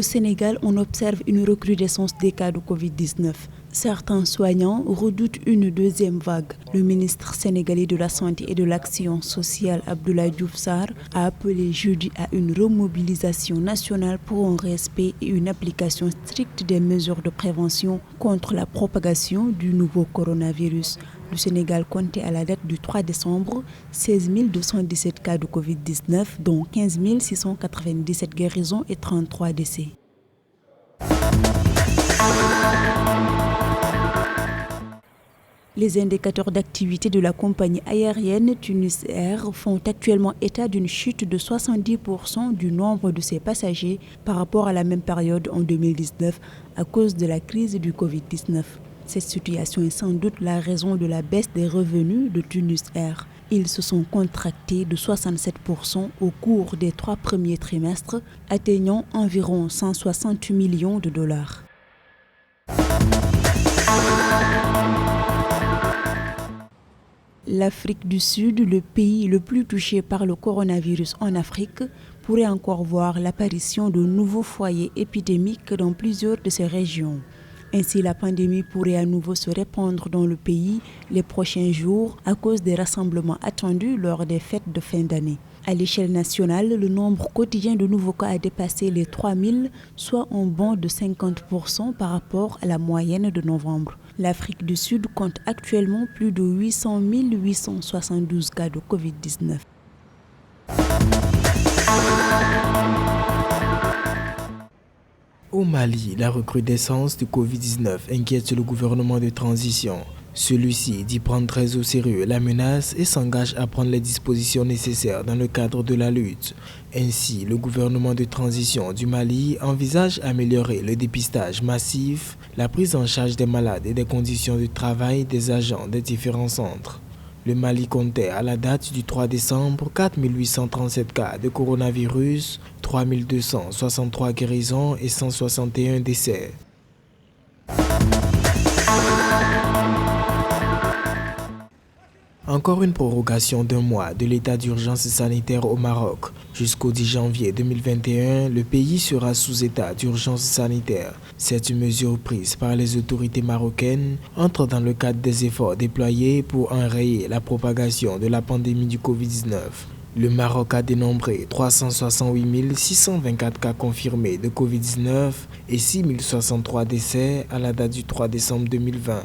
Au Sénégal, on observe une recrudescence des cas de Covid-19. Certains soignants redoutent une deuxième vague. Le ministre sénégalais de la Santé et de l'Action sociale, Abdoulaye Diouf Sarr, a appelé jeudi à une remobilisation nationale pour un respect et une application stricte des mesures de prévention contre la propagation du nouveau coronavirus. Le Sénégal comptait à la date du 3 décembre 16 217 cas de Covid-19, dont 15 697 guérisons et 33 décès. Les indicateurs d'activité de la compagnie aérienne Tunis Air font actuellement état d'une chute de 70% du nombre de ses passagers par rapport à la même période en 2019 à cause de la crise du Covid-19. Cette situation est sans doute la raison de la baisse des revenus de Tunis Air. Ils se sont contractés de 67% au cours des 3 premiers trimestres, atteignant environ 160 millions de dollars. L'Afrique du Sud, le pays le plus touché par le coronavirus en Afrique, pourrait encore voir l'apparition de nouveaux foyers épidémiques dans plusieurs de ces régions. Ainsi, la pandémie pourrait à nouveau se répandre dans le pays les prochains jours à cause des rassemblements attendus lors des fêtes de fin d'année. À l'échelle nationale, le nombre quotidien de nouveaux cas a dépassé les 3000, soit un bond de 50% par rapport à la moyenne de novembre. L'Afrique du Sud compte actuellement plus de 800 872 cas de Covid-19. Au Mali, la recrudescence du Covid-19 inquiète le gouvernement de transition. Celui-ci dit prendre très au sérieux la menace et s'engage à prendre les dispositions nécessaires dans le cadre de la lutte. Ainsi, le gouvernement de transition du Mali envisage d'améliorer le dépistage massif, la prise en charge des malades et des conditions de travail des agents des différents centres. Le Mali comptait à la date du 3 décembre 4 837 cas de coronavirus, 3 263 guérisons et 161 décès. Encore une prorogation d'un mois de l'état d'urgence sanitaire au Maroc. Jusqu'au 10 janvier 2021, le pays sera sous état d'urgence sanitaire. Cette mesure prise par les autorités marocaines entre dans le cadre des efforts déployés pour enrayer la propagation de la pandémie du Covid-19. Le Maroc a dénombré 368 624 cas confirmés de Covid-19 et 6 063 décès à la date du 3 décembre 2020.